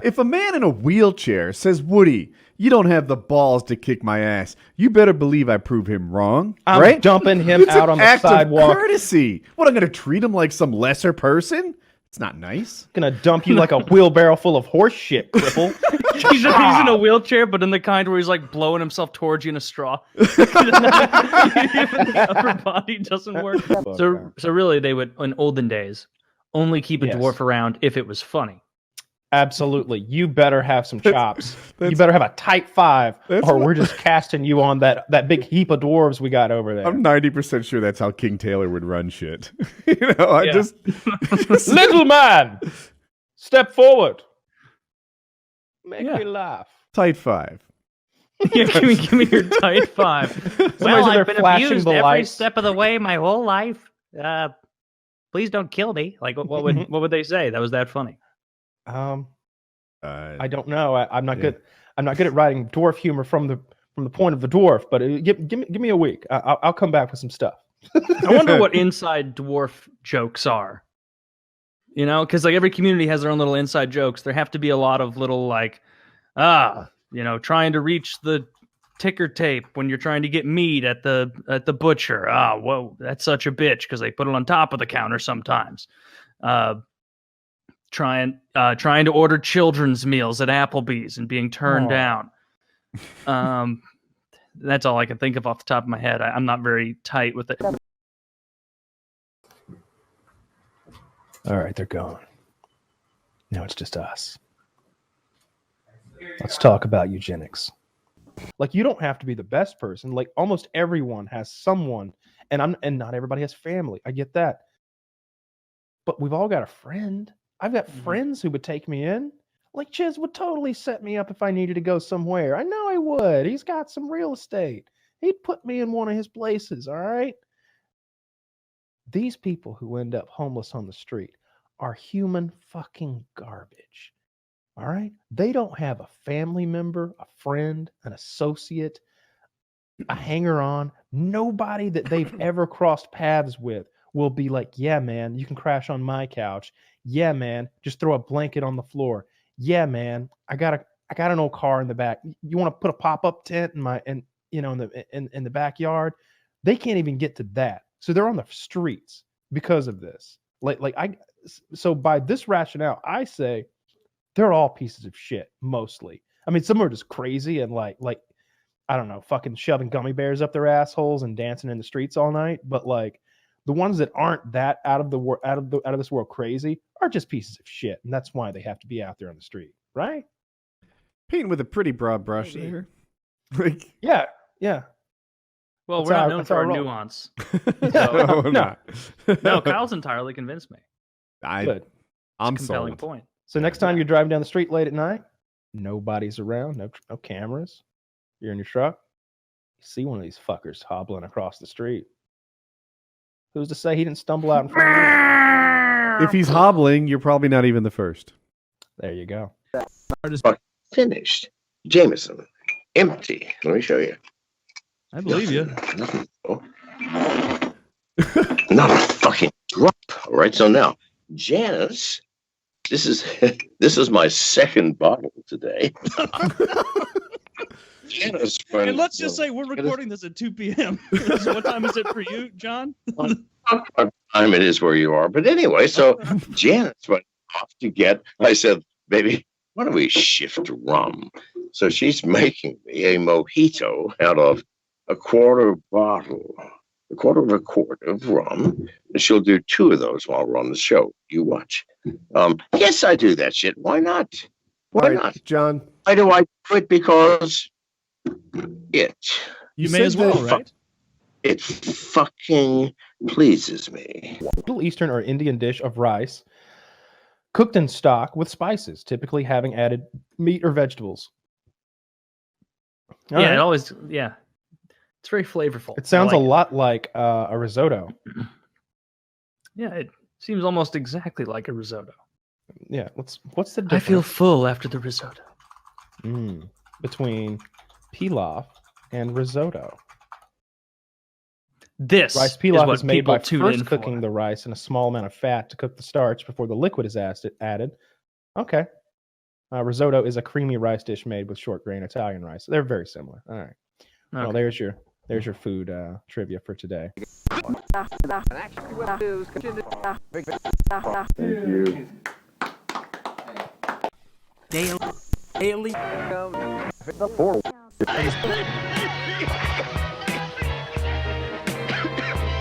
If a man in a wheelchair says, Woody, you don't have the balls to kick my ass, you better believe I prove him wrong. I'm right? dumping him It's out an on the act sidewalk. Of courtesy. What, I'm going to treat him like some lesser person? It's not nice. Gonna dump you like a wheelbarrow full of horse shit, cripple. He's in a wheelchair, but in the kind where he's like blowing himself towards you in a straw. Even the upper body doesn't work. So really, they would, in olden days, only keep a dwarf around if it was funny. Absolutely. You better have some chops. You better have a tight five, or we're just casting you on that big heap of dwarves we got over there. I'm 90% sure that's how King Taylor would run shit. I just little man, step forward. Make me laugh. Tight five. Yeah, give me your tight five. Well, I've been abused every step of the way my whole life. Please don't kill me. Like, what would they say? That was that funny. I don't know. I'm not good. I'm not good at writing dwarf humor from the point of the dwarf. But give me a week. I'll come back with some stuff. I wonder what inside dwarf jokes are. You know, because like every community has their own little inside jokes. There have to be a lot of little like, trying to reach the ticker tape when you're trying to get meat at the butcher. Whoa, that's such a bitch because they put it on top of the counter sometimes. Trying to order children's meals at Applebee's and being turned down. That's all I can think of off the top of my head. I'm not very tight with it. All right, they're gone. Now it's just us. Let's talk about eugenics. Like, you don't have to be the best person. Like, almost everyone has someone, and not everybody has family. I get that. But we've all got a friend. I've got friends who would take me in. Like, Chiz would totally set me up if I needed to go somewhere. I know he would. He's got some real estate. He'd put me in one of his places, all right? These people who end up homeless on the street are human fucking garbage, all right? They don't have a family member, a friend, an associate, a hanger-on. Nobody that they've ever crossed paths with will be like, yeah, man, you can crash on my couch. Yeah, man, just throw a blanket on the floor. Yeah, man, I got an old car in the back. You want to put a pop-up tent in the backyard? They can't even get to that. So they're on the streets because of this. So by this rationale, I say they're all pieces of shit, mostly. I mean, some are just crazy and like I don't know, fucking shoving gummy bears up their assholes and dancing in the streets all night. But like, the ones that aren't that out of this world crazy are just pieces of shit, and that's why they have to be out there on the street, right? Painting with a pretty broad brush there. Like, yeah. Well, we're not known for our nuance. No, Kyle's entirely convinced me. I'm compelling sold. Point. So next time you're driving down the street late at night, nobody's around, no cameras. You're in your truck. You see one of these fuckers hobbling across the street. Who's to say he didn't stumble out in front of you? If he's hobbling, you're probably not even the first. There you go. Finished. Jameson. Empty. Let me show you. I believe you. Not a fucking drop. All right, so now, Janice, this is my second bottle today. Janice, and let's just say we're recording this at 2 p.m. So what time is it for you, John? What time it is where you are. But anyway, so Janice went off to get, I said, baby, why don't we shift rum? So she's making me a mojito out of a quarter of a quart of rum. And she'll do 2 of those while we're on the show. You watch. Yes, I do that shit. Why not? Why not? John. Why do I do it? Because you may as well, right? It fucking pleases me. Middle Eastern or Indian dish of rice, cooked in stock with spices, typically having added meat or vegetables. All right. It always, it's very flavorful. It sounds a lot like a risotto. Yeah, it seems almost exactly like a risotto. Yeah, what's the difference? I feel full after the risotto. Between pilaf and risotto. This rice pilaf is made by first cooking the rice in a small amount of fat to cook the starch before the liquid is added. Okay. Risotto is a creamy rice dish made with short grain Italian rice. They're very similar. All right. Well, Okay. there's your food trivia for today.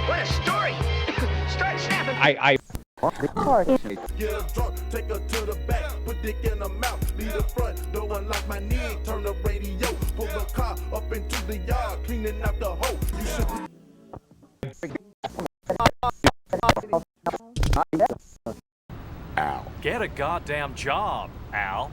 What a story! Start snapping. I Get her drunk, take her to the back, put dick in her mouth, leave the front door unlock my knee, turn the radio, pull the car up into the yard, cleaning out the hole. You should Get a goddamn job, Al.